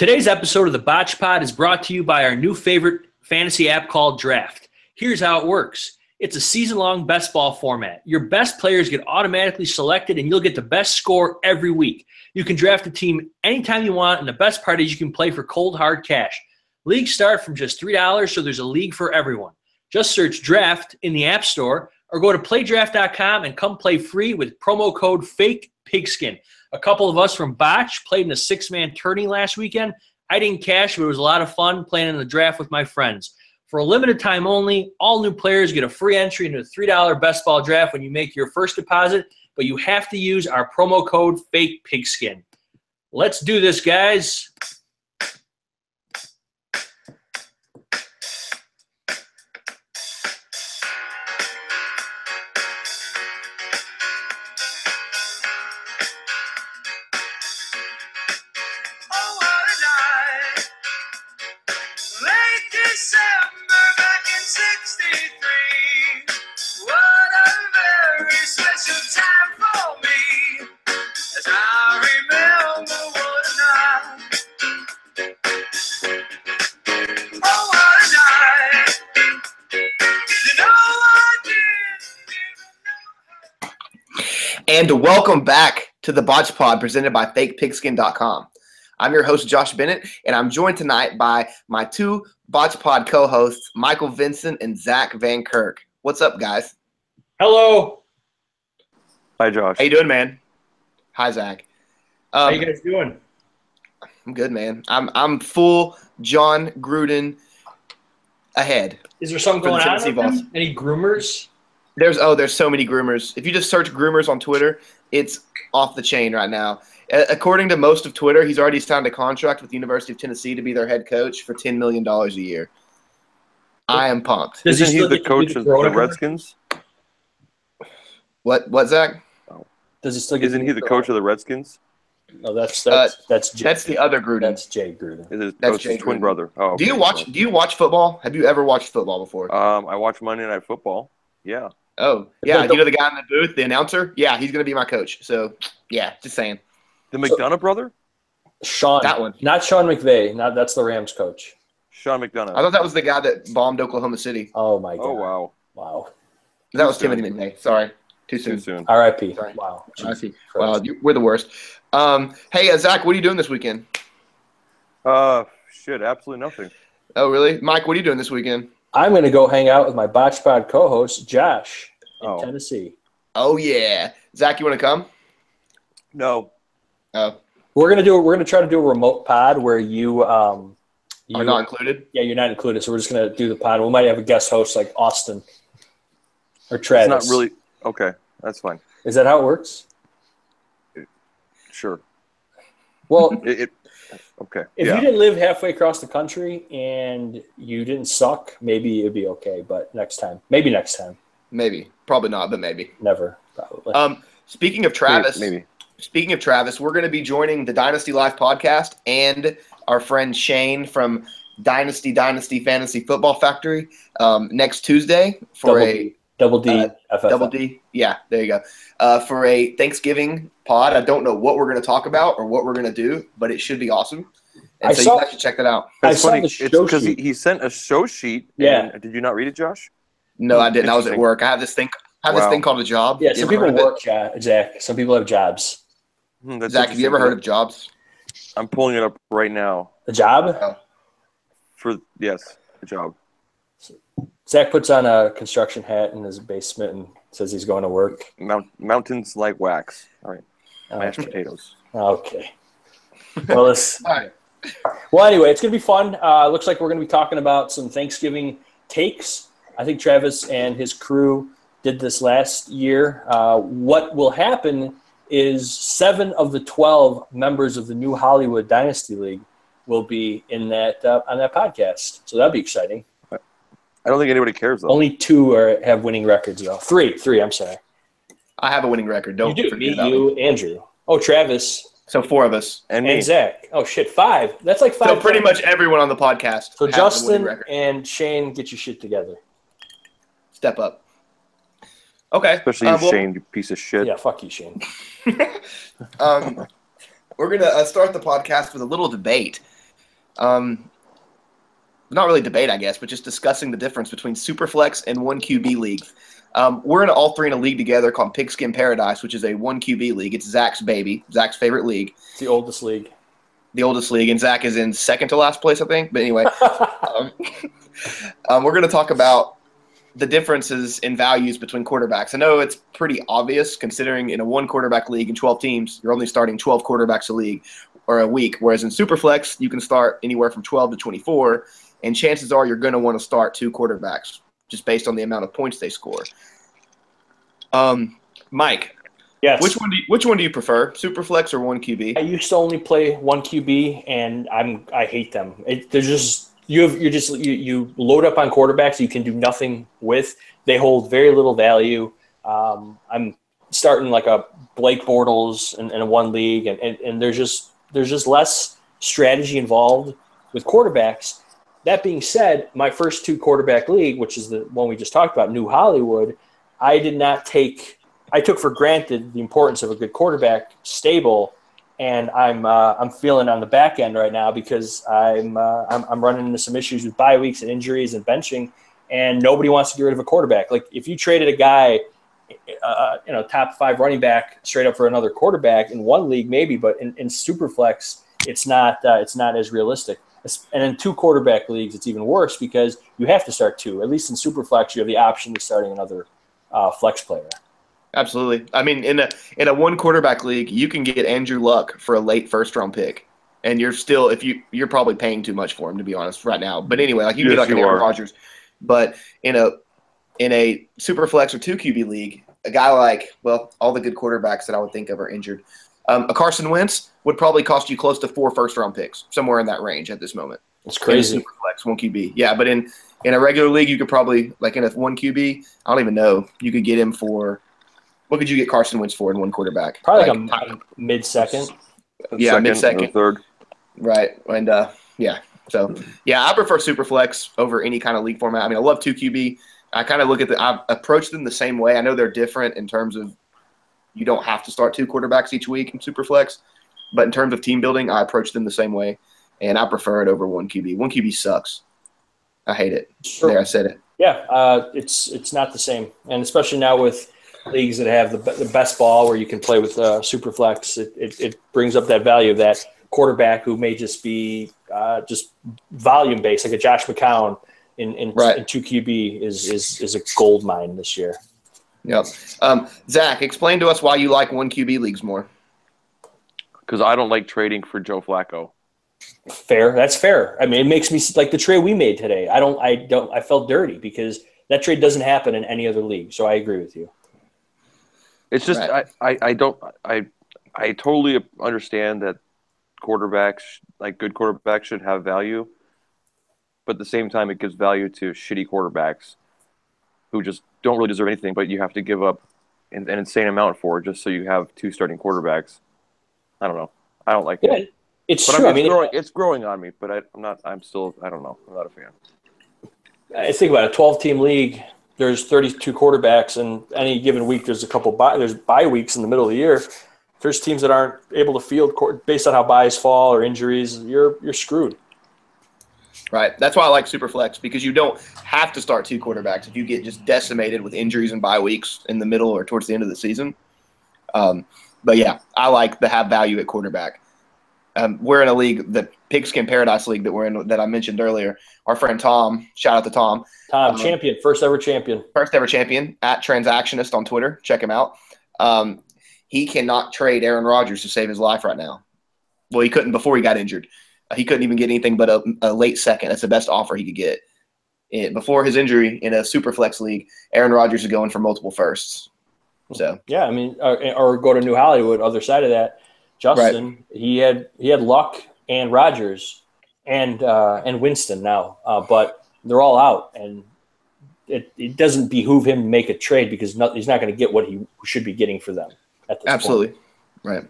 Today's episode of the Botch Pod is brought to you by our new favorite fantasy app called Draft. Here's how it works. It's a season-long best ball format. Your best players get automatically selected, and you'll get the best score every week. You can draft a team anytime you want, and the best part is you can play for cold, hard cash. Leagues start from just $3, so there's a league for everyone. Just search Draft in the App Store or go to playdraft.com and come play free with promo code FAKEPIGSKIN. A couple of us from Botch played in a six-man tourney last weekend. I didn't cash, but it was a lot of fun playing in the draft with my friends. For a limited time only, all new players get a free entry into a $3 best ball draft when you make your first deposit, but you have to use our promo code FAKEPIGSKIN. Let's do this, guys. And welcome back to the Botch Pod presented by FakePigskin.com. I'm your host, Josh Bennett, and I'm joined tonight by my two Botch Pod co-hosts, Michael Vincent and Zach Van Kirk. What's up, guys? Hello. Hi, Josh. How you doing, man? Hi, Zach. How you guys doing? I'm good, man. I'm full John Gruden ahead. Is there something going on with them? Any groomers? There's so many groomers. If you just search groomers on Twitter, it's off the chain right now. According to most of Twitter, he's already signed a contract with the University of Tennessee to be their head coach for $10 million a year. I am pumped. Isn't he the coach of the Redskins? What, Zach? Does he still get Isn't he the coach of the Redskins? No, that's Jay. That's the other Gruden. That's Jay Gruden. That's his twin brother. Oh, okay. Do you watch football? Have you ever watched football before? I watch Monday Night Football. Yeah. Oh, yeah. You know the guy in the booth, the announcer? Yeah, he's going to be my coach. So, yeah, just saying. The McDonough brother? Sean. That one. Not Sean McVay. That's the Rams coach. Sean McDonough. I thought that was the guy that bombed Oklahoma City. Oh, my God. Oh, wow. Wow. That was Timothy McVay. Sorry. Too soon. R.I.P. Sorry. Wow. R.I.P. Wow, we're the worst. Hey, Zach, what are you doing this weekend? Absolutely nothing. Oh, really? Mike, what are you doing this weekend? I'm going to go hang out with my Botch Pod co-host, Josh, in Tennessee. Oh, yeah. Zach, you want to come? No. Oh. We're gonna try to do a remote pod where you are not included? Yeah, you're not included. So we're just going to do the pod. We might have a guest host like Austin or Travis. It's not really – okay, that's fine. Is that how it works? Sure. Well, okay. If you didn't live halfway across the country and you didn't suck, maybe it'd be okay. But next time. Maybe next time. Maybe. Probably not, but maybe. Never, probably. Speaking of Travis, maybe. Speaking of Travis, we're going to be joining the Dynasty Life podcast and our friend Shane from Dynasty Fantasy Football Factory next Tuesday for Double D. Double D. Yeah, there you go. For a Thanksgiving pod. I don't know what we're going to talk about or what we're going to do, but it should be awesome. And you guys should check that out. It's funny. It's because he sent a show sheet. Yeah. And did you not read it, Josh? No, I didn't. I was at work. I have this thing called a job. Yeah, some people work, Zach. Some people have jobs. Zach, have you ever heard of jobs? I'm pulling it up right now. A job? Oh. Yes, a job. Zach puts on a construction hat in his basement and says he's going to work. Mountains like wax. All right. Mashed potatoes. Okay. Well, all right. Well, anyway, it's going to be fun. Looks like we're going to be talking about some Thanksgiving takes. I think Travis and his crew did this last year. What will happen is 7 of the 12 members of the new Hollywood Dynasty League will be in that on that podcast. So that'll be exciting. I don't think anybody cares, though. Only 2 have winning records, though. 3, I'm sorry. I have a winning record. Don't you do. forget Me, you, Andrew. Oh, Travis. So 4 of us. And Zach. Oh, shit, 5. That's like 5. So pretty much everyone on the podcast. So Justin and Shane, get your shit together. Step up. Okay. Especially you, Shane, you piece of shit. Yeah, fuck you, Shane. We're going to start the podcast with a little debate. Not really debate, I guess, but just discussing the difference between Superflex and 1QB leagues. We're in all three in a league together called Pigskin Paradise, which is a 1QB league. It's Zach's baby, Zach's favorite league. It's the oldest league. The oldest league, and Zach is in second to last place, I think. But anyway, we're going to talk about the differences in values between quarterbacks. I know it's pretty obvious considering in a one-quarterback league in 12 teams, you're only starting 12 quarterbacks a week, whereas in Superflex, you can start anywhere from 12 to 24, and chances are you're going to want to start 2 quarterbacks just based on the amount of points they score. Mike, yes. Which one do you prefer, Superflex or 1QB? I used to only play 1QB, and I hate them. They're just you load up on quarterbacks you can do nothing with. They hold very little value. I'm starting like a Blake Bortles in a one league, and there's just less strategy involved with quarterbacks. That being said, my first 2 quarterback league, which is the one we just talked about, New Hollywood, I took for granted the importance of a good quarterback stable, and I'm feeling on the back end right now because I'm running into some issues with bye weeks and injuries and benching, and nobody wants to get rid of a quarterback. Like if you traded a guy, top 5 running back straight up for another quarterback in one league, maybe, but in Superflex, it's not as realistic. And in 2 quarterback leagues, it's even worse because you have to start 2. At least in Superflex, you have the option of starting another flex player. Absolutely. I mean, in a one quarterback league, you can get Andrew Luck for a late first-round pick, and you're probably paying too much for him, to be honest, right now. But anyway, like you can get like an Aaron Rodgers. But in a Superflex or 2QB league, a guy like all the good quarterbacks that I would think of are injured. A Carson Wentz would probably cost you close to 4 first-round picks, somewhere in that range at this moment. It's crazy. In Superflex, 1QB. Yeah, but in a regular league, you could probably, like in a 1QB, I don't even know, you could get him for – what could you get Carson Wentz for in one quarterback? Probably like a mid-second. Yeah, mid-second. Third. Right, and yeah. So, yeah, I prefer Superflex over any kind of league format. I mean, I love 2QB. I kind of I approach them the same way. I know they're different in terms of you don't have to start 2 quarterbacks each week in Superflex, but in terms of team building, I approach them the same way, and I prefer it over 1QB. 1QB sucks. I hate it. Sure. There, I said it. Yeah, it's not the same, and especially now with leagues that have the best ball where you can play with Superflex, it brings up that value of that quarterback who may just be just volume based, like a Josh McCown in 2QB is a gold mine this year. Yep. Zach, explain to us why you like 1QB leagues more. Because I don't like trading for Joe Flacco. Fair. That's fair. I mean, it makes me like the trade we made today. I felt dirty because that trade doesn't happen in any other league. So I agree with you. It's just I totally understand that quarterbacks, like good quarterbacks, should have value, but at the same time, it gives value to shitty quarterbacks who just don't really deserve anything, but you have to give up an insane amount for it just so you have 2 starting quarterbacks. I don't know. I don't like it. It's but true. It's growing on me, but I don't know. I'm not a fan. I think about a 12-team league. There's 32 quarterbacks, and any given week there's there's bye weeks in the middle of the year. If there's teams that aren't able to field based on how buys fall or injuries, you're screwed. Right. That's why I like Superflex, because you don't have to start 2 quarterbacks if you get just decimated with injuries and bye weeks in the middle or towards the end of the season. But yeah, I like the have value at quarterback. We're in a league, the Pigskin Paradise League that we're in, that I mentioned earlier. Our friend Tom, shout out to Tom. Tom, champion, first ever champion. First ever champion at Transactionist on Twitter. Check him out. He cannot trade Aaron Rodgers to save his life right now. Well, he couldn't before he got injured. He couldn't even get anything but a late second. That's the best offer he could get. Before his injury in a Superflex league, Aaron Rodgers is going for multiple firsts. So yeah, I mean, or go to New Hollywood, other side of that. Justin, right. he had Luck and Rodgers and Winston now, but they're all out, and it doesn't behoove him to make a trade because he's not going to get what he should be getting for them at this Absolutely. point. Right.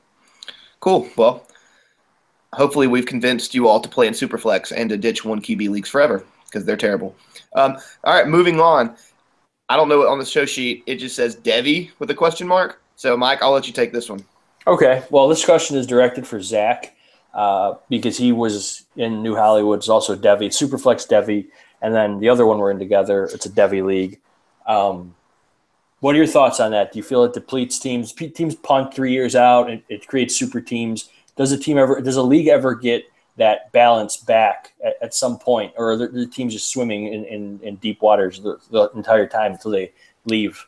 Cool. Well, hopefully we've convinced you all to play in Superflex and to ditch 1QB leagues forever because they're terrible. All right, moving on. I don't know what on the show sheet. It just says Devi with a question mark. So, Mike, I'll let you take this one. Okay. Well, this question is directed for Zach. because he was in New Hollywood. It's also Devy, Superflex Devy, and then the other one we're in together. It's a Devy league. What are your thoughts on that? Do you feel it depletes teams? Teams punt 3 years out, and it creates super teams. Does a league ever get that balance back at some point, or are the teams just swimming in deep waters the entire time until they leave?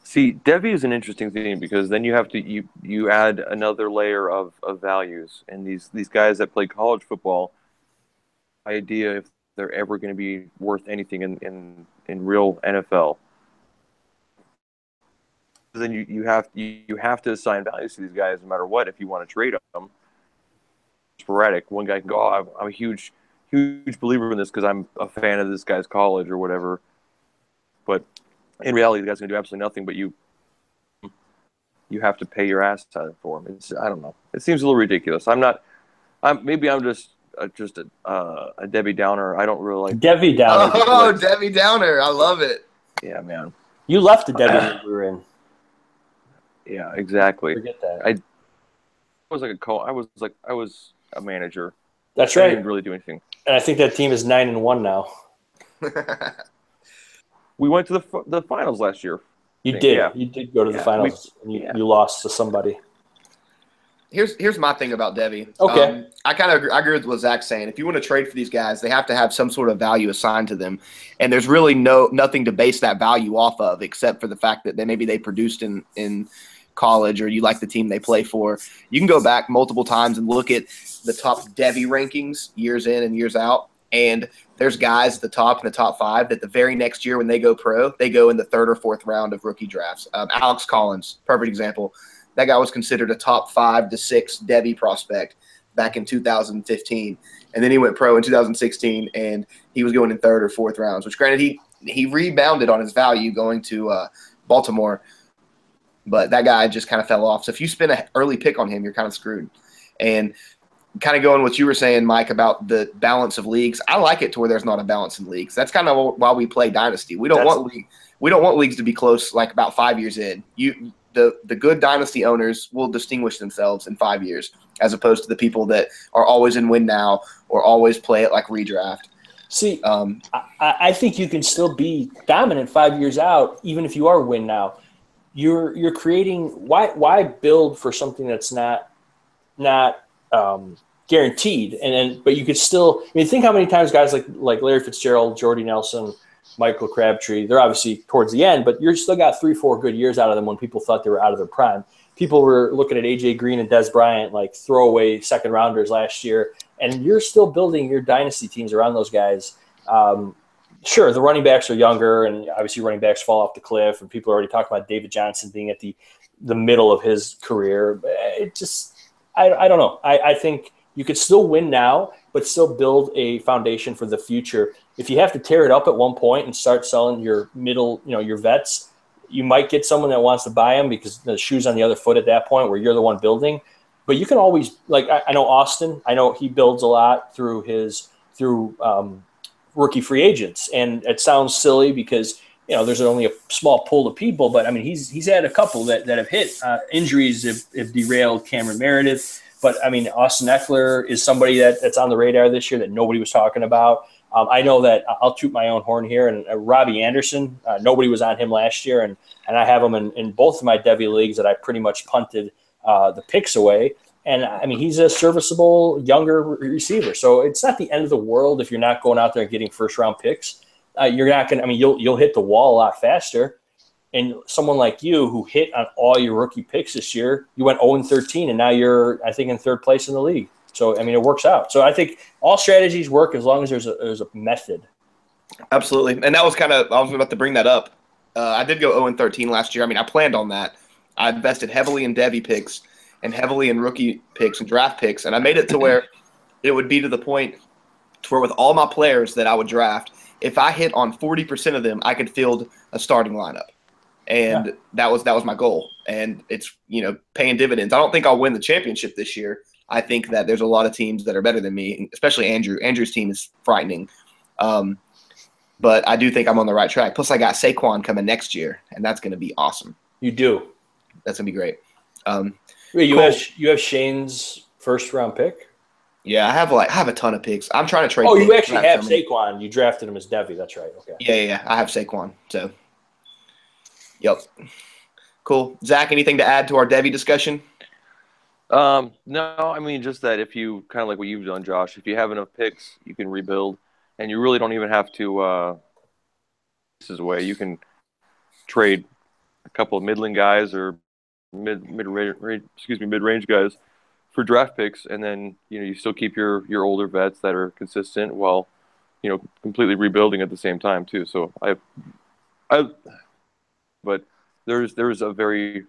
See, Devy is an interesting thing because then you have to you add another layer of values, and these guys that play college football, idea if they're ever going to be worth anything in real NFL. Then you have to assign values to these guys no matter what if you want to trade them. Sporadic. One guy can go, oh, I'm a huge believer in this because I'm a fan of this guy's college or whatever. But in reality, the guy's going to do absolutely nothing. But you have to pay your ass for him. I don't know. It seems a little ridiculous. Maybe I'm just a Debbie Downer. I don't really like Debbie Downer. Oh, Debbie Downer! I love it. Yeah, man. You left the Debbie we were in. Yeah, exactly. Forget that. I was a manager. That's I right. didn't really do anything. And I think that team is 9-1 now. We went to the finals last year. You did. Yeah. You did go to the finals. You lost to somebody. Here's my thing about Debbie. Okay. I agree with what Zach's saying. If you want to trade for these guys, they have to have some sort of value assigned to them, and there's really nothing to base that value off of except for the fact that maybe they produced in college or you like the team they play for. You can go back multiple times and look at the top Debbie rankings years in and years out, and there's guys at the top in the top 5 that the very next year when they go pro, they go in the 3rd or 4th round of rookie drafts. Alex Collins, perfect example. That guy was considered a top 5 to 6 Debbie prospect back in 2015. And then he went pro in 2016, and he was going in 3rd or 4th rounds, which granted he rebounded on his value going to Baltimore. But that guy just kind of fell off. So if you spend an early pick on him, you're kind of screwed. And kind of going what you were saying, Mike, about the balance of leagues, I like it to where there's not a balance in leagues. That's kind of why we play Dynasty. We don't want leagues to be close like about 5 years in. The good dynasty owners will distinguish themselves in 5 years as opposed to the people that are always in win now or always play it like redraft. See, I think you can still be dominant 5 years out, even if you are win now. You're creating why build for something that's not guaranteed, but you could still. I mean, think how many times guys like Larry Fitzgerald, Jordy Nelson, Michael Crabtree, they're obviously towards the end, but you're still got 3-4 good years out of them when people thought they were out of their prime. People were looking at A.J. Green and Des Bryant like throwaway second rounders last year, and you're still building your dynasty teams around those guys. Sure, the running backs are younger, and obviously running backs fall off the cliff, and people are already talking about David Johnson being at the middle of his career. It just I don't know. I think you could still win now, but still build a foundation for the future. If you have to tear it up at one point and start selling your middle, your vets, you might get someone that wants to buy them because the shoe's on the other foot at that point where you're the one building. But you can always, I know Austin, I know he builds a lot through rookie free agents. And it sounds silly because, there's only a small pool of people, but I mean, he's had a couple that have hit. Injuries have derailed Cameron Meredith. But I mean, Austin Eckler is somebody that's on the radar this year that nobody was talking about. I know that I'll toot my own horn here. And Robbie Anderson, nobody was on him last year. And I have him in both of my Devy leagues that I pretty much punted the picks away. And I mean, he's a serviceable younger receiver. So it's not the end of the world if you're not going out there and getting first round picks. You're not going to, you'll hit the wall a lot faster. And someone like you who hit on all your rookie picks this year, you went 0-13, and now you're, I think, in 3rd place in the league. So, I mean, it works out. So I think all strategies work as long as there's a method. Absolutely. And that was I was about to bring that up. I did go 0-13 last year. I mean, I planned on that. I invested heavily in Devy picks and heavily in rookie picks and draft picks. And I made it to where it would be to the point to where with all my players that I would draft, if I hit on 40% of them, I could field a starting lineup. And that was my goal. And it's, paying dividends. I don't think I'll win the championship this year. I think that there's a lot of teams that are better than me, especially Andrew. Andrew's team is frightening. But I do think I'm on the right track. Plus, I got Saquon coming next year, and that's going to be awesome. You do. That's going to be great. You have Shane's first round pick? Yeah, I have a ton of picks. I'm trying to trade. Oh, you picks. actually have Saquon. You drafted him as Devi. That's right. Okay. Yeah. I have Saquon. So, yep. Cool. Zach, anything to add to our Devi discussion? No, I mean just that if you kind of like what you've done, Josh, if you have enough picks, you can rebuild, and you really don't even have to. This is a way you can trade a couple of middling guys or mid-range guys for draft picks, and then you still keep your older vets that are consistent while completely rebuilding at the same time too. So but there's a very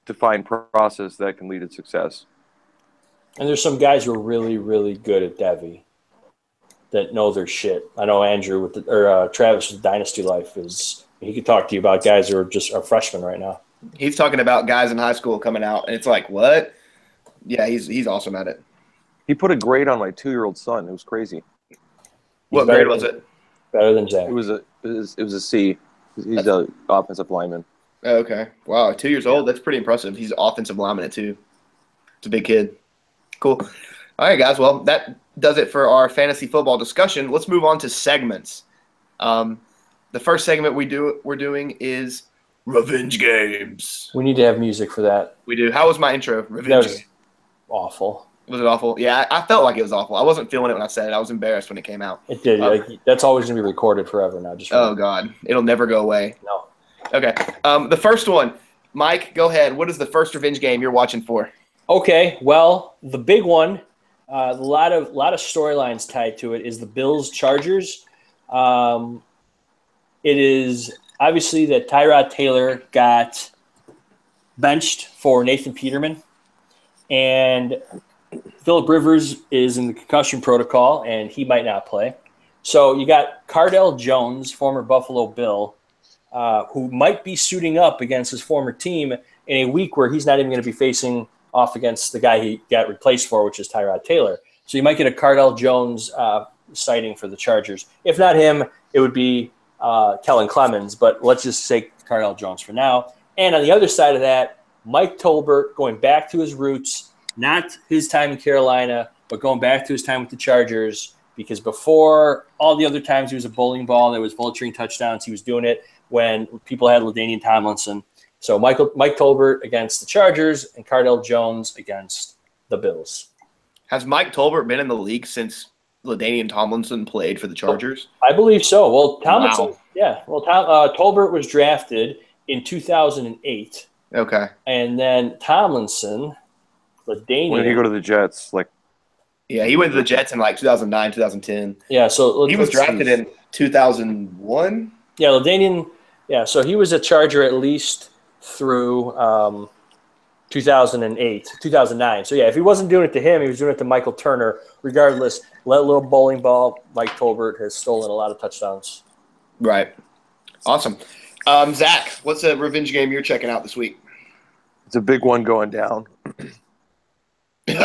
defined process that can lead to success. And there's some guys who are really, really good at Devi that know their shit. I know Andrew Travis with Dynasty Life he could talk to you about guys who are freshmen right now. He's talking about guys in high school coming out, and it's like, what? Yeah, he's awesome at it. He put a grade on my 2-year-old son. It was crazy. What grade was it? Better than Zach. It was a C. He's an offensive lineman. Oh, okay. Wow, 2 years old. That's pretty impressive. He's an offensive lineman at 2. It's a big kid. Cool. All right, guys. Well, that does it for our fantasy football discussion. Let's move on to segments. The first segment we're doing is Revenge Games. We need to have music for that. We do. How was my intro? Revenge That was awful. Was it awful? Yeah, I felt like it was awful. I wasn't feeling it when I said it. I was embarrassed when it came out. It did. That's always going to be recorded forever now. Oh, God. It'll never go away. No. Okay. The first one. Mike, go ahead. What is the first revenge game you're watching for? Okay. Well, the big one, a lot of storylines tied to it, is the Bills-Chargers. It is obviously that Tyrod Taylor got benched for Nathan Peterman, and Phillip Rivers is in the concussion protocol, and he might not play. So you got Cardell Jones, former Buffalo Bill, who might be suiting up against his former team in a week where he's not even going to be facing off against the guy he got replaced for, which is Tyrod Taylor. So you might get a Cardell Jones sighting for the Chargers. If not him, it would be Kellen Clemens, but let's just say Cardell Jones for now. And on the other side of that, Mike Tolbert going back to his roots, not his time in Carolina, but going back to his time with the Chargers, because before all the other times he was a bowling ball that was vulturing touchdowns, he was doing it when people had LaDainian Tomlinson. So Mike Tolbert against the Chargers and Cardell Jones against the Bills. Has Mike Tolbert been in the league since LaDainian Tomlinson played for the Chargers? I believe so. Well, Tomlinson, wow. Yeah. Well, Tolbert was drafted in 2008. Okay. And then Tomlinson, LaDainian. When did he go to the Jets? Yeah, he went to the Jets in 2009, 2010. Yeah, so he was drafted in 2001. Yeah, LaDainian. Yeah, so he was a Charger at least through 2008, 2009. So, yeah, if he wasn't doing it to him, he was doing it to Michael Turner. Regardless, let little bowling ball, Mike Tolbert has stolen a lot of touchdowns. Right. Awesome. Zach, what's a revenge game you're checking out this week? It's a big one going down. It's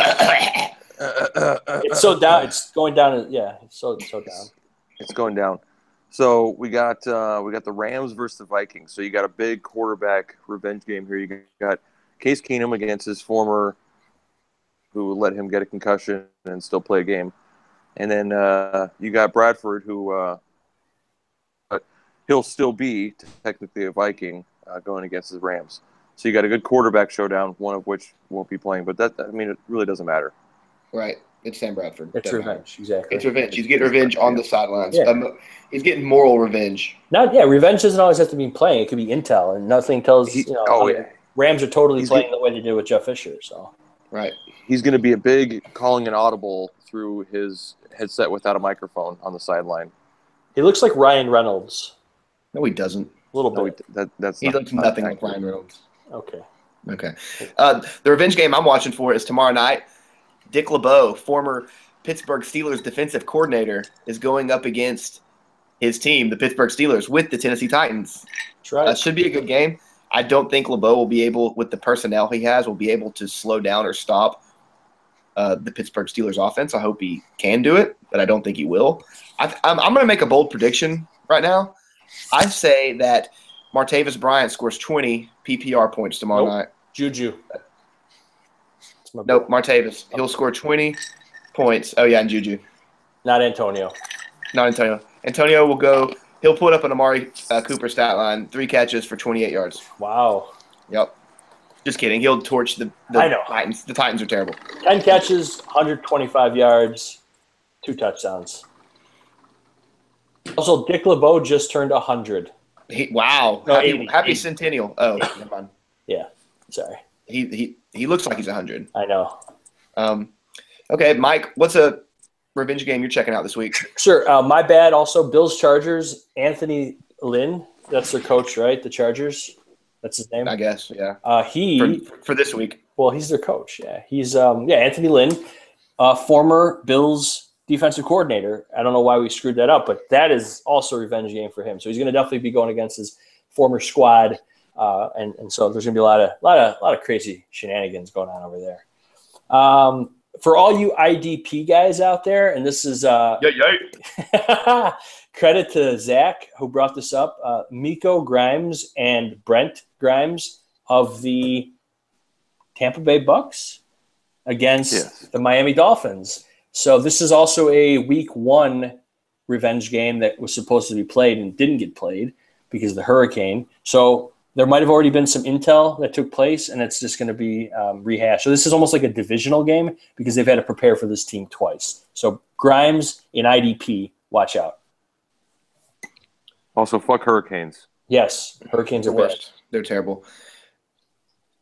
so down. It's going down. Yeah, it's so down. It's going down. So we got the Rams versus the Vikings. So you got a big quarterback revenge game here. You got Case Keenum against his former, who let him get a concussion and still play a game, and then you got Bradford, who he'll still be technically a Viking going against the Rams. So you got a good quarterback showdown, one of which won't be playing. But it really doesn't matter. Right. It's Sam Bradford. It's revenge, exactly. It's revenge. He's getting revenge on the sidelines. Yeah. He's getting moral revenge. Revenge doesn't always have to mean playing. It could be intel, and nothing tells Rams are totally playing the way they did with Jeff Fisher. So right. He's going to be a big calling an audible through his headset without a microphone on the sideline. He looks like Ryan Reynolds. No, he doesn't. A little bit. He looks nothing like Ryan Reynolds. Okay. The revenge game I'm watching for is tomorrow night. Dick LeBeau, former Pittsburgh Steelers defensive coordinator, is going up against his team, the Pittsburgh Steelers, with the Tennessee Titans. That's right. Should be a good game. I don't think LeBeau will be able, with the personnel he has, will be able to slow down or stop the Pittsburgh Steelers offense. I hope he can do it, but I don't think he will. I'm going to make a bold prediction right now. I say that Martavis Bryant scores 20 PPR points tomorrow night. Juju. Nope, Martavis. He'll score 20 points. Oh, yeah, and Juju. Not Antonio. Not Antonio. Antonio will go – he'll put up an Amari Cooper stat line, 3 catches for 28 yards. Wow. Yep. Just kidding. He'll torch the I know. Titans. The Titans are terrible. 10 catches, 125 yards, 2 touchdowns. Also, Dick LeBeau just turned 100. Wow. No, Happy centennial. Oh, never mind. Yeah, sorry. He looks like he's 100. I know. Okay, Mike, what's a revenge game you're checking out this week? Sure. My bad. Also, Bills Chargers. Anthony Lynn. That's their coach, right? The Chargers. That's his name. I guess. Yeah. For this week. Well, he's their coach. Yeah. He's Anthony Lynn, former Bills defensive coordinator. I don't know why we screwed that up, but that is also a revenge game for him. So he's going to definitely be going against his former squad, and so there's going to be a lot of crazy shenanigans going on over there. For all you IDP guys out there, and this is credit to Zach who brought this up. Miko Grimes and Brent Grimes of the Tampa Bay Bucks against the Miami Dolphins. So this is also a week 1 revenge game that was supposed to be played and didn't get played because of the hurricane. So there might have already been some intel that took place, and it's just going to be rehashed. So this is almost like a divisional game because they've had to prepare for this team twice. So Grimes in IDP, watch out. Also, fuck hurricanes. Yes, hurricanes are bad. They're terrible.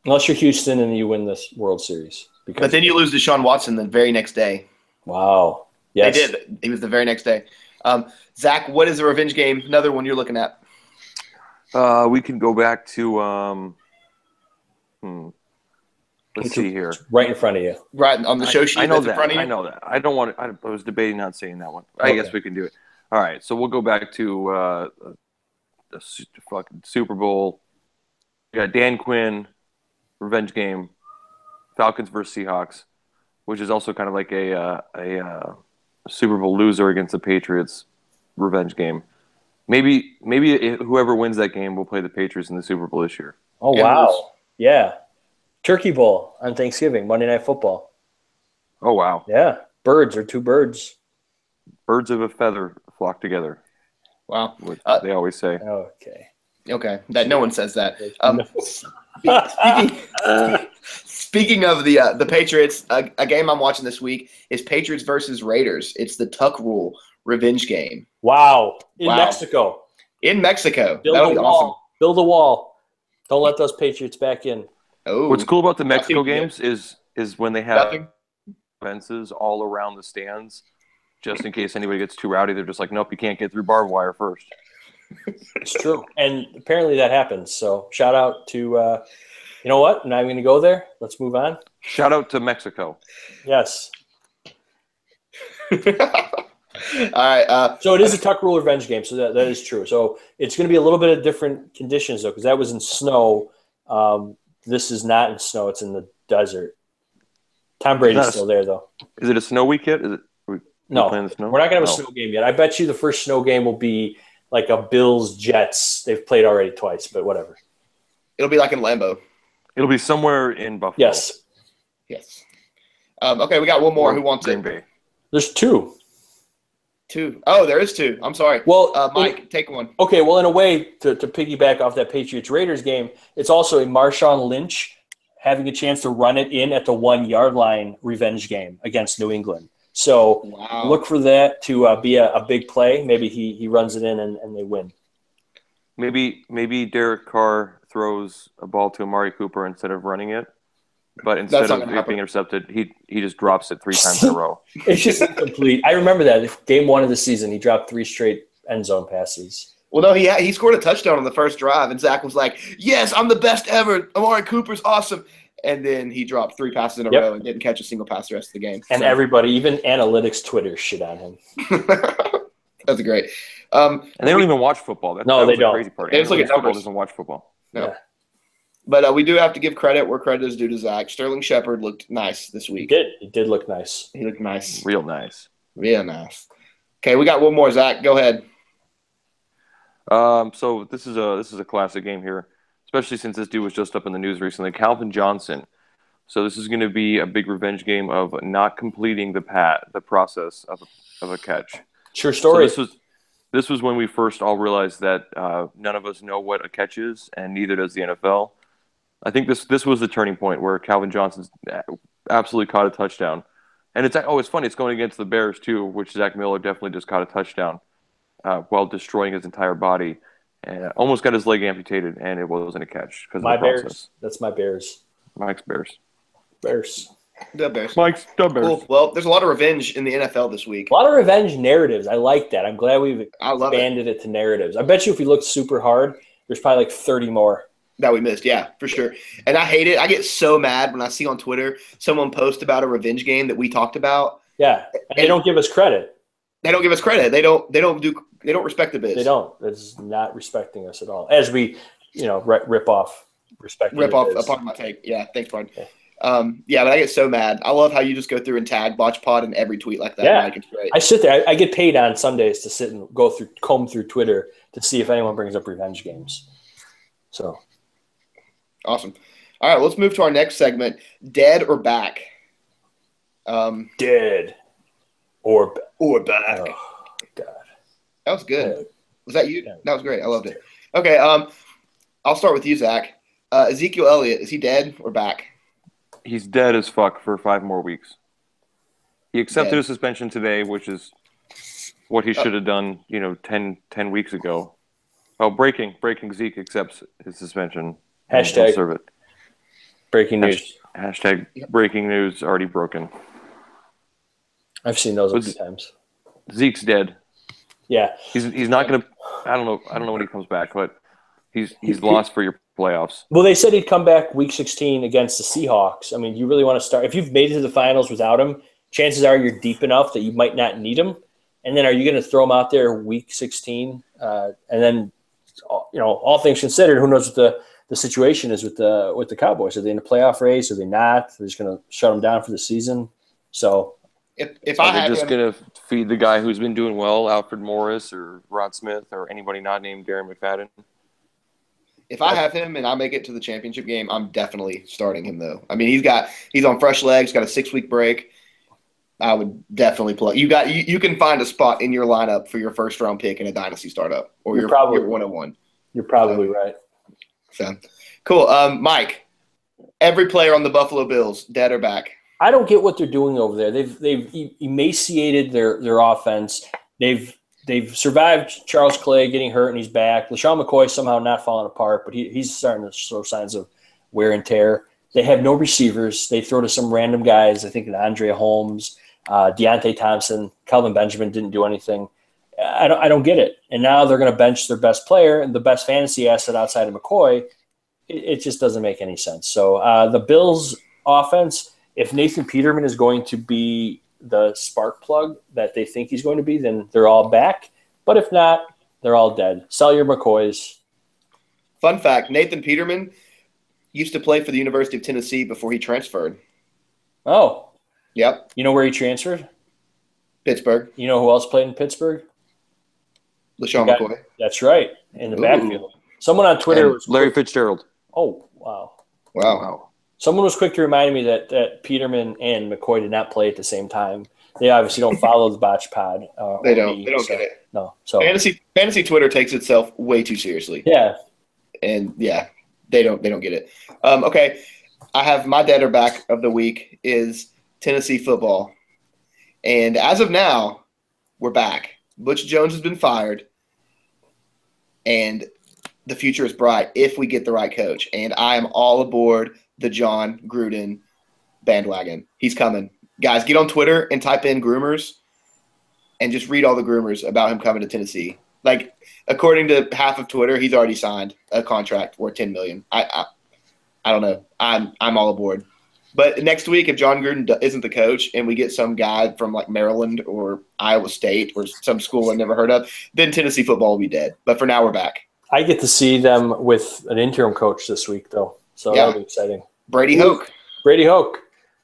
Unless you're Houston and you win this World Series. But then you lose Deshaun Watson the very next day. Wow. Yes. They did. It was the very next day. Zach, what is a revenge game? Another one you're looking at. We can go back to let's see here. Right in front of you. Right on the show sheet. I know that's that. in front of you? I know that. I don't want to. I was debating not saying that one. I guess we can do it. All right. So we'll go back to the fucking Super Bowl. We got Dan Quinn, revenge game, Falcons versus Seahawks, which is also kind of like a Super Bowl loser against the Patriots revenge game. Maybe whoever wins that game will play the Patriots in the Super Bowl this year. Oh, wow. Yeah. Turkey Bowl on Thanksgiving, Monday Night Football. Oh, wow. Yeah. Birds are 2 birds. Birds of a feather flock together. Wow. They always say. Okay. That no one says that. Speaking of the Patriots, a game I'm watching this week is Patriots versus Raiders. It's the Tuck Rule revenge game. Wow. Mexico. In Mexico. Build a wall. Awesome. Build a wall. Don't let those Patriots back in. Oh. What's cool about the Mexico games is when they have fences all around the stands, just in case anybody gets too rowdy. They're just like, nope, you can't get through barbed wire first. It's true. And apparently that happens. So shout out to, you know what? I'm not even going to go there. Let's move on. Shout out to Mexico. Yes. All right. So it is a Tuck Rule revenge game. So that is true. So it's going to be a little bit of different conditions, though, because that was in snow. This is not in snow. It's in the desert. Tom Brady's still there, though. Is it a snow week yet? No. We're not going to have a snow game yet. I bet you the first snow game will be like a Bills-Jets. They've played already twice, but whatever. It'll be like in Lambeau. It'll be somewhere in Buffalo. Yes. Okay, we got one more. Who wants Green Bay? There's 2. 2. Oh, there is 2. I'm sorry. Well, Mike, take one. Okay, well, in a way, to piggyback off that Patriots-Raiders game, it's also a Marshawn Lynch having a chance to run it in at the 1-yard line revenge game against New England. So look for that to be a big play. Maybe he runs it in and they win. Maybe Derek Carr throws a ball to Amari Cooper instead of running it, but instead of it being intercepted, he just drops it 3 times in a row. It's just incomplete. I remember that game 1 of the season, he dropped 3 straight end zone passes. Well, no, he scored a touchdown on the first drive, and Zach was like, "Yes, I'm the best ever. Amari Cooper's awesome." And then he dropped 3 passes in a row and didn't catch a single pass the rest of the game. And everybody, even analytics Twitter, shit on him. That's great. And they don't even watch football. They don't. The crazy part. It's like football doesn't watch football. No. Yeah. But we do have to give credit where credit is due to Zach. Sterling Shepard looked nice this week. He did look nice. He looked nice. Real nice. Real nice. Okay, we got one more, Zach. Go ahead. So this is a classic game here, especially since this dude was just up in the news recently. Calvin Johnson So this is going to be a big revenge game of not completing the process of a catch. True story. So this was when we first all realized that none of us know what a catch is, and neither does the NFL. I think this was the turning point where Calvin Johnson absolutely caught a touchdown. And it's funny. It's going against the Bears, too, which Zach Miller definitely just caught a touchdown while destroying his entire body. And almost got his leg amputated, and it wasn't a catch because of the process. Bears. That's my Bears. Mike's Bears. Bears. The Bears. Mike's the Bears. Cool. Well, there's a lot of revenge in the NFL this week. A lot of revenge narratives. I like that. I'm glad we've expanded it to narratives. I bet you if we looked super hard, there's probably like 30 more. That we missed, yeah, for sure. And I hate it. I get so mad when I see on Twitter someone post about a revenge game that we talked about. Yeah, and they don't give us credit. They don't give us credit. They don't respect the biz. They don't. It's not respecting us at all. As we, rip off respecting. Rip off upon my take. Yeah, thanks, Brian. Okay. But I get so mad. I love how you just go through and tag Botch Pod in every tweet like that. Yeah, Mike. It's great. I sit there. I get paid on Sundays to sit and comb through Twitter to see if anyone brings up revenge games. So. Awesome. All right, let's move to our next segment, Dead or Back. Dead or back. Oh, God. That was good. Yeah. Was that you? Yeah. That was great. I loved it. Okay, I'll start with you, Zach. Ezekiel Elliott, is he dead or back? He's dead as fuck for 5 more weeks. He accepted Dead. a suspension today, which is what he should have done, 10 weeks ago. Oh, breaking. Zeke accepts his suspension. Hashtag serve it. Breaking news. Hashtag breaking news already broken. I've seen those a few times. Zeke's dead. Yeah. He's not gonna I don't know when he comes back, but he's lost for your playoffs. Well, they said he'd come back week 16 against the Seahawks. I mean, you really want to start if you've made it to the finals without him, chances are you're deep enough that you might not need him. And then are you going to throw him out there week 16? And then all things considered, who knows what the situation is with the Cowboys. Are they in a playoff race? Are they not? They're just going to shut them down for the season. So if I had just going to feed the guy who's been doing well, Alfred Morris or Rod Smith or anybody not named Darren McFadden. If I have him and I make it to the championship game, I'm definitely starting him though. I mean, he's on fresh legs, got a 6-week break. I would definitely play. You can find a spot in your lineup for your first round pick in a dynasty startup or your 101. You're probably right. So, cool. Mike, every player on the Buffalo Bills, dead or back? I don't get what they're doing over there. They've emaciated their offense. They've survived Charles Clay getting hurt and he's back. LaShawn McCoy somehow not falling apart, but he's starting to show signs of wear and tear. They have no receivers. They throw to some random guys. I think Andre Holmes, Deontay Thompson, Kelvin Benjamin didn't do anything. I don't get it. And now they're going to bench their best player and the best fantasy asset outside of McCoy. It just doesn't make any sense. So the Bills offense, if Nathan Peterman is going to be the spark plug that they think he's going to be, then they're all back. But if not, they're all dead. Sell your McCoys. Fun fact, Nathan Peterman used to play for the University of Tennessee before he transferred. Oh. Yep. You know where he transferred? Pittsburgh. You know who else played in Pittsburgh? LaShawn McCoy. That's right, in the backfield. Someone on Twitter was Larry Fitzgerald. Oh, wow. Wow. Someone was quick to remind me that Peterman and McCoy did not play at the same time. They obviously don't follow the Botch Pod. They don't get it. No. So fantasy Twitter takes itself way too seriously. Yeah. And yeah, they don't get it. Okay, I have my dead or back of the week is Tennessee football. And as of now, we're back. Butch Jones has been fired, and the future is bright if we get the right coach. And I am all aboard the John Gruden bandwagon. He's coming. Guys, get on Twitter and type in groomers and just read all the groomers about him coming to Tennessee. Like, according to half of Twitter, he's already signed a contract worth $10 million. I don't know. I'm all aboard. But next week, if John Gruden isn't the coach and we get some guy from like Maryland or Iowa State or some school I've never heard of, then Tennessee football will be dead. But for now, we're back. I get to see them with an interim coach this week, though. So that'll be exciting. Brady Hoke.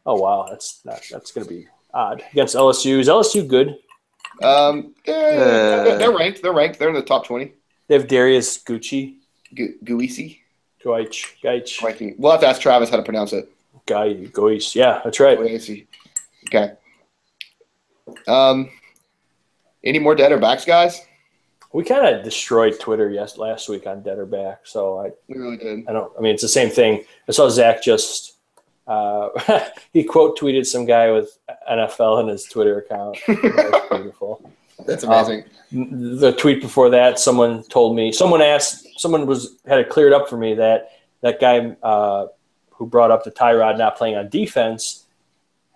Oh, wow. That's going to be odd. Against LSU. Is LSU good? They're ranked. They're in the top 20. They have Darius Gucci. Guici. Gaich. We'll have to ask Travis how to pronounce it. Gois. Yeah, that's right. Okay. Any more dead or backs, guys? We kind of destroyed Twitter last week on dead or back. So we really did. I mean, it's the same thing. I saw Zach just he quote tweeted some guy with NFL in his Twitter account. That was beautiful. That's amazing. The tweet before that, someone had it cleared up for me that guy who brought up the Tyrod not playing on defense,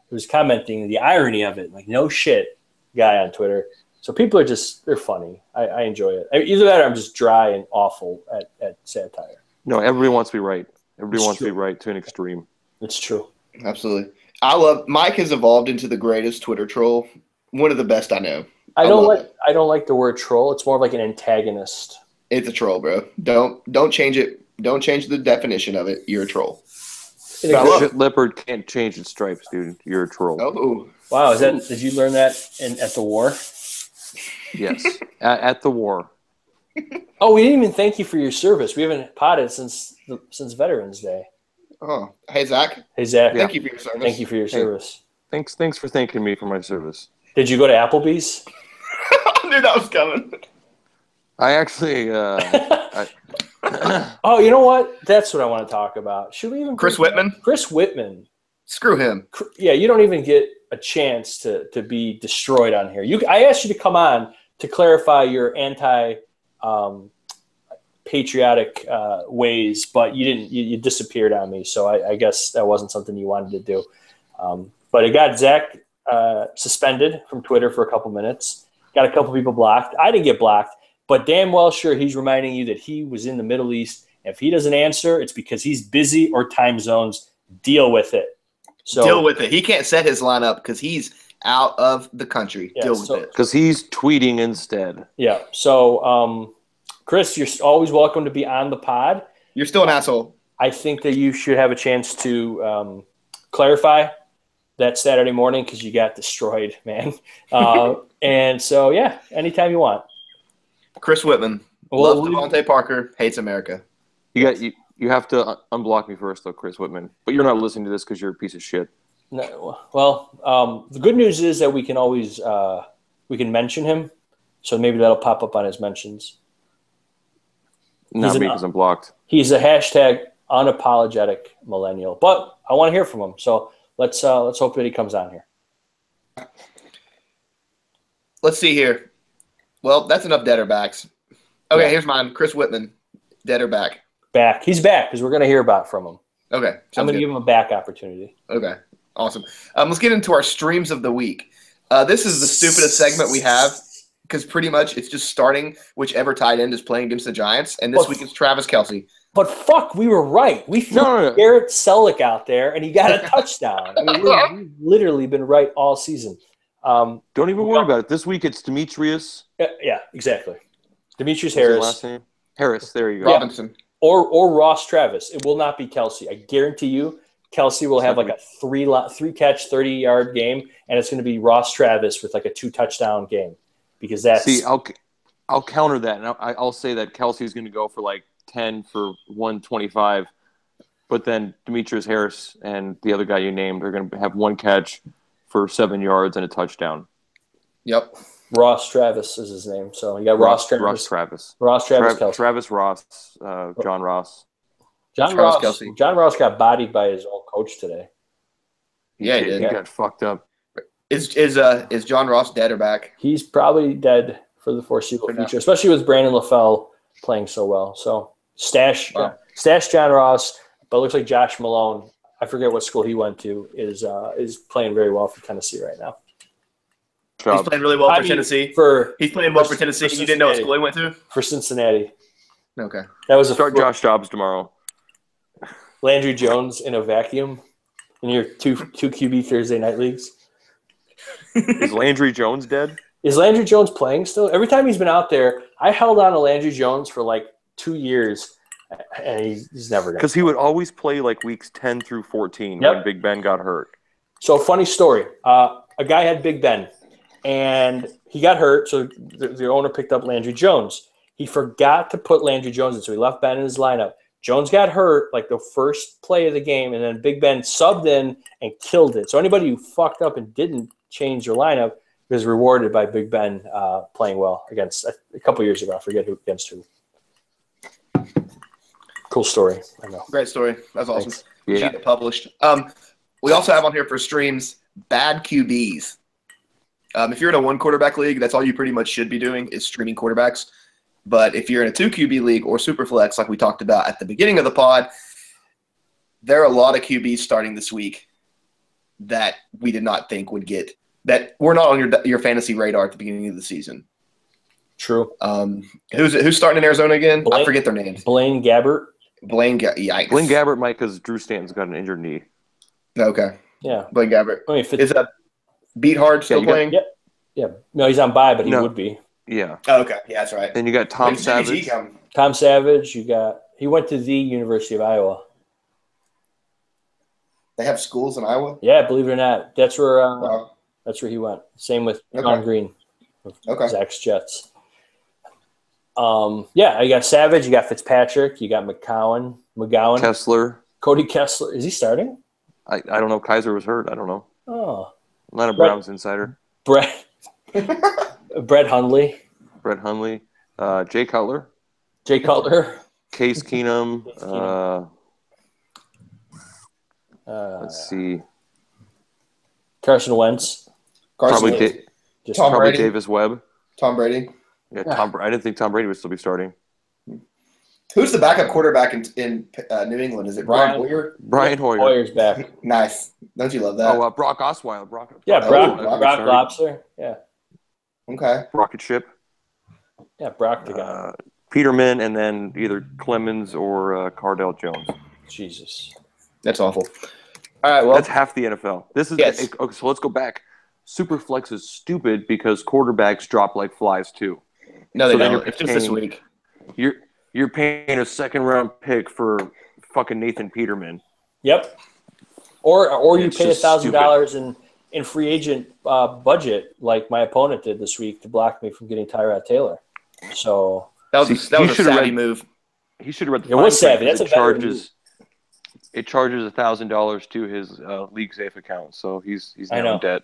who was commenting the irony of it, like no shit guy on Twitter. So people are they're funny. I enjoy it. Either that or I'm just dry and awful at satire. No, everybody wants to be right. Everybody wants to be right to an extreme. It's true. Absolutely. Mike has evolved into the greatest Twitter troll. One of the best I know. I don't like the word troll. It's more of like an antagonist. It's a troll, bro. Don't change it. Don't change the definition of it. You're a troll. The leopard can't change its stripes, dude. You're a troll. Oh. Wow, did you learn that at the war? Yes. at the war. Oh, we didn't even thank you for your service. We haven't potted since Veterans Day. Oh. Hey Zach. Thank you for your service. Thank you for your service. Thanks for thanking me for my service. Did you go to Applebee's? I knew that was coming. I actually Oh, you know what? That's what I want to talk about. Should we even Chris Whitman? Chris Whitman. Screw him. Yeah, you don't even get a chance to be destroyed on here. I asked you to come on to clarify your patriotic ways, but you didn't. You disappeared on me. So I guess that wasn't something you wanted to do. But it got Zach suspended from Twitter for a couple minutes. Got a couple people blocked. I didn't get blocked, but damn well sure he's reminding you that he was in the Middle East. If he doesn't answer, it's because he's busy or time zones. Deal with it. So deal with it. He can't set his lineup because he's out of the country. Yeah, deal with it. Because he's tweeting instead. Yeah. So, Chris, you're always welcome to be on the pod. You're still an asshole. I think that you should have a chance to clarify that Saturday morning because you got destroyed, man. And so, yeah, anytime you want. Chris Whitman. Loves Devontae Parker. Hates America. You have to unblock me first, though, Chris Whitman. But you're not listening to this because you're a piece of shit. No, well, the good news is that we can always we can mention him, so maybe that'll pop up on his mentions. Not me because I'm blocked. He's a hashtag unapologetic millennial, but I want to hear from him. So let's hope that he comes on here. Let's see here. Well, that's enough dead or backs. Okay, Here's mine. Chris Whitman, dead or back. Back. He's back because we're going to hear about from him. Okay. I'm going to give him a back opportunity. Okay. Awesome. Let's get into our streams of the week. This is the stupidest segment we have because pretty much it's just starting whichever tight end is playing against the Giants, and this week it's Travis Kelce. But fuck, we were right. We threw Garrett Selleck out there, and he got a touchdown. I mean, we've literally been right all season. Don't even worry about it. This week it's Demetrius. Yeah, exactly. Demetrius Harris. Last name? Harris. There you go. Robinson. Or Ross Travis. It will not be Kelce. I guarantee you, Kelce will have like a three catch, 30-yard game, and it's going to be Ross Travis with like a 2-touchdown game because that's. See, I'll counter that, and I'll say that Kelce is going to go for like 10 for 125, but then Demetrius Harris and the other guy you named are going to have one catch for 7 yards and a touchdown. Yep. Ross Travis is his name. So you got Ross Travis. Kelce. Travis Ross. John Ross. John Ross got bodied by his own coach today. Yeah, he did. He got fucked up. Is John Ross dead or back? He's probably dead for the foreseeable future, especially with Brandon LaFell playing so well. So stash John Ross, but it looks like Josh Malone, I forget what school he went to, is playing very well for Tennessee right now. He's playing really well for Tennessee. He's playing well for Tennessee. You didn't know what school he went to? For Cincinnati. Okay. That was Start Josh Dobbs tomorrow. Landry Jones in a vacuum in your two QB Thursday night leagues. Is Landry Jones dead? Is Landry Jones playing still? Every time he's been out there, I held on to Landry Jones for like 2 years, and he's never done. Because he would always play like weeks 10 through 14 when Big Ben got hurt. So funny story. A guy had Big Ben, and he got hurt, so the owner picked up Landry Jones. He forgot to put Landry Jones in, so he left Ben in his lineup. Jones got hurt like the first play of the game, and then Big Ben subbed in and killed it. So anybody who fucked up and didn't change their lineup was rewarded by Big Ben playing well against a couple years ago. I forget who against who. Cool story. I know. Great story. That's awesome. Thanks. Yeah. Should get published. We also have on here for streams bad QBs. If you're in a 1 quarterback league, that's all you pretty much should be doing is streaming quarterbacks. But if you're in a 2 QB league or Superflex, like we talked about at the beginning of the pod, there are a lot of QBs starting this week that we did not think would get that were not on your fantasy radar at the beginning of the season. True. Who's starting in Arizona again? I forget their names. Blaine Gabbert. Yikes. Blaine Gabbert might because Drew Stanton's got an injured knee. Okay. Yeah. Blaine Gabbert. I mean, is that Beathard still playing? Yeah. No, he's on bye, but he would be. Yeah. Oh, okay. Yeah, that's right. And you got Tom Savage. Tom Savage. He went to the University of Iowa. They have schools in Iowa? Yeah, believe it or not. That's where he went. Same with John Green. Okay. Zach's Jets. Yeah, you got Savage, you got Fitzpatrick, you got McGowan, Kessler. Cody Kessler. Is he starting? I don't know. Kaiser was hurt. I don't know. Oh. I'm not a Browns insider. Brett Hundley. Jay Cutler. Case Keenum. Let's see. Carson Wentz. Probably Davis Webb. Tom Brady. Yeah, I didn't think Tom Brady would still be starting. Who's the backup quarterback in New England? Is it Brian Hoyer? Brian Hoyer. Hoyer's back. Nice. Don't you love that? Oh, Brock Osweiler. Brock Lobster. Yeah. Okay. Rocket Ship. Yeah, Brock the guy. Peterman, and then either Clemens or Cardell Jones. Jesus. That's awful. All right, well. That's half the NFL. This is okay, so let's go back. Superflex is stupid because quarterbacks drop like flies too. No, they don't. It's just this week. You're paying a second-round pick for fucking Nathan Peterman. Yep. Or you pay $1,000 in free agent budget like my opponent did this week to block me from getting Tyrod Taylor. So that was a savvy move. He should have read the It was savvy. That's it charges $1,000 to his league safe account, so he's now in debt.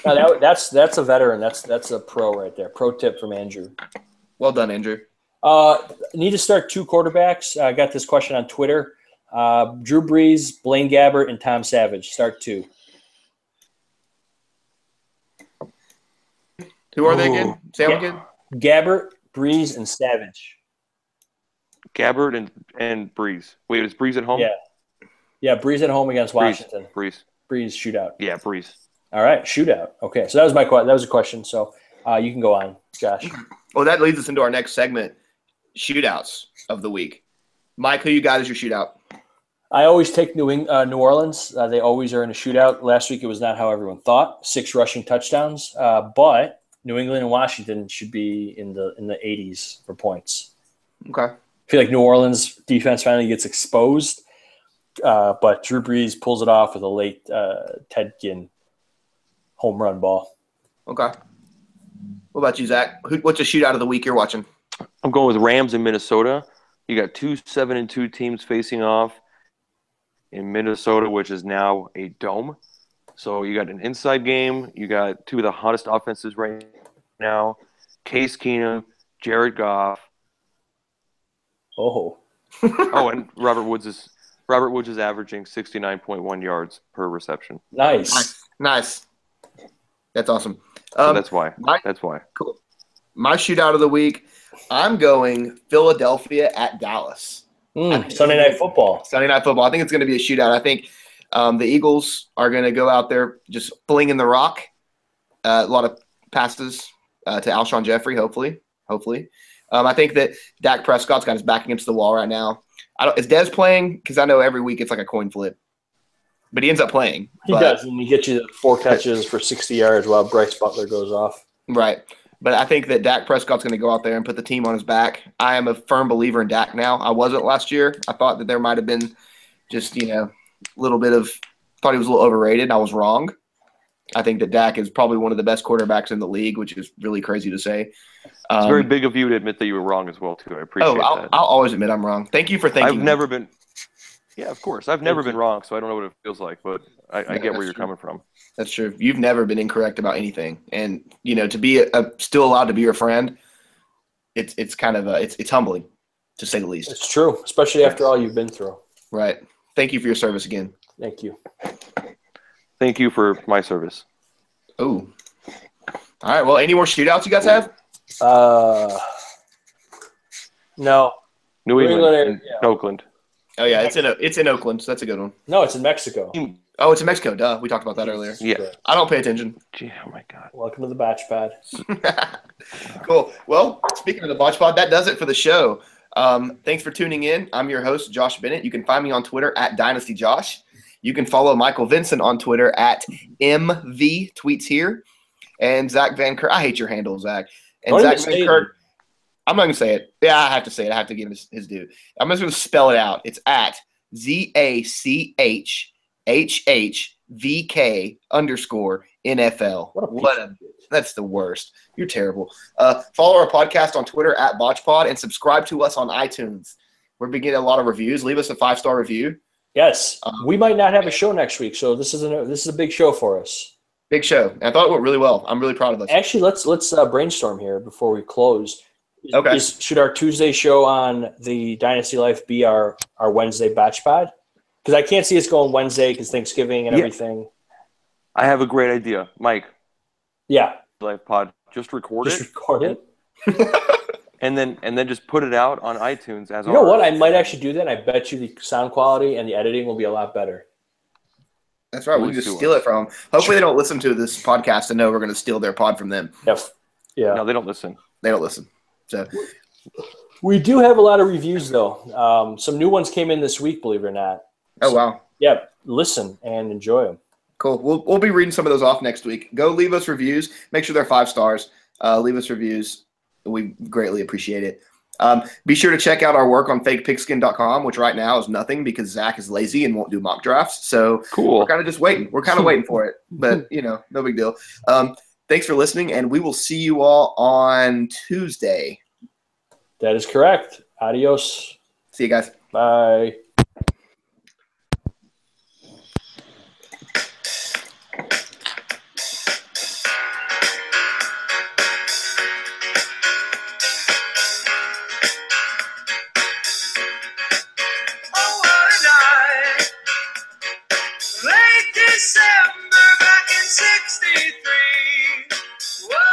No, that's a veteran. That's a pro right there. Pro tip from Andrew. Well done, Andrew. Need to start 2 quarterbacks. I got this question on Twitter. Drew Brees, Blaine Gabbert, and Tom Savage. Start 2. Who are they again? Say them again. Gabbert, Brees, and Savage. Gabbert and Brees. Wait, is Brees at home? Yeah, Brees at home against Washington. Brees shootout. Yeah, Brees. All right, shootout. Okay, so that was a question. So you can go on, Josh. Well, that leads us into our next segment, shootouts of the week. Mike, who you got as your shootout? I always take New Orleans. They always are in a shootout. Last week it was not how everyone thought. 6 rushing touchdowns, but New England and Washington should be in the 80s for points. Okay. I feel like New Orleans defense finally gets exposed, but Drew Brees pulls it off with a late Ted Ginn home run ball. Okay. What about you, Zach? What's a shootout of the week you're watching? I'm going with Rams in Minnesota. You got 2 7-2 teams facing off in Minnesota, which is now a dome. So you got an inside game. You got 2 of the hottest offenses right now. Case Keenum, Jared Goff. Oh, and Robert Woods is averaging 69.1 yards per reception. Nice. That's awesome. So that's why. Cool. My shootout of the week, I'm going Philadelphia at Dallas. Sunday Night Football. I think it's going to be a shootout. I think the Eagles are going to go out there just flinging the rock. A lot of passes to Alshon Jeffrey, hopefully. I think that Dak Prescott's got his back against the wall right now. Is Dez playing? Because I know every week it's like a coin flip. But he ends up playing. He does, and he gets you 4 catches for 60 yards while Bryce Butler goes off. Right. But I think that Dak Prescott's going to go out there and put the team on his back. I am a firm believer in Dak now. I wasn't last year. I thought that there might have been just, a little bit of – thought he was a little overrated. I was wrong. I think that Dak is probably one of the best quarterbacks in the league, which is really crazy to say. It's very big of you to admit that you were wrong as well, too. I appreciate that. I'll always admit I'm wrong. Thank you for thinking. I've never been – yeah, of course. I've never been wrong, so I don't know what it feels like, but I get where you're coming from. That's true. You've never been incorrect about anything. And, to be still allowed to be your friend, it's kind of it's humbling, to say the least. It's true, especially after all you've been through. Right. Thank you for your service again. Thank you. Thank you for my service. Oh. All right. Well, any more shootouts you guys have? No. New England, Oakland. Oh yeah, it's in Oakland, so that's a good one. No, it's in Mexico. Oh, it's in Mexico. Duh, we talked about that earlier. Yeah. I don't pay attention. Gee, oh my God. Welcome to the Botch Pod. Cool. Well, speaking of the Botch Pod, that does it for the show. Thanks for tuning in. I'm your host, Josh Bennett. You can find me on Twitter at DynastyJosh. You can follow Michael Vincent on Twitter at MV Tweets Here. And Zach Van Kirk. I hate your handle, Zach. And Zach Van Kirk. I'm not going to say it. Yeah, I have to say it. I have to give him his due. I'm just going to spell it out. It's at ZACHHHVK_NFL. That's the worst. You're terrible. Follow our podcast on Twitter at Botch Pod and subscribe to us on iTunes. We're beginning a lot of reviews. Leave us a 5-star review. Yes. We might not have a show next week, so this is a big show for us. Big show. I thought it went really well. I'm really proud of us. Actually, let's brainstorm here before we close. Okay. Should our Tuesday show on the Dynasty Life be our Wednesday Botch Pod? Because I can't see us going Wednesday because Thanksgiving and everything. I have a great idea, Mike. Yeah. Life Pod. Just record it. Record it. And then just put it out on iTunes as. You know what? I might actually do that. I bet you the sound quality and the editing will be a lot better. That's right. We can just steal it from them. Hopefully they don't listen to this podcast and know we're going to steal their pod from them. Yep. Yeah. No, they don't listen. They don't listen. So we do have a lot of reviews, though. Some new ones came in this week, believe it or not. Oh, wow. Yeah. Listen and enjoy them. Cool. We'll be reading some of those off next week. Go leave us reviews. Make sure they're 5 stars. Leave us reviews. We greatly appreciate it. Be sure to check out our work on fakepigskin.com, which right now is nothing because Zach is lazy and won't do mock drafts. So cool. We're kind of just waiting. We're kind of waiting for it, but no big deal. Thanks for listening, and we will see you all on Tuesday. That is correct. Adios. See you guys. Bye. December back in '63. Whoa.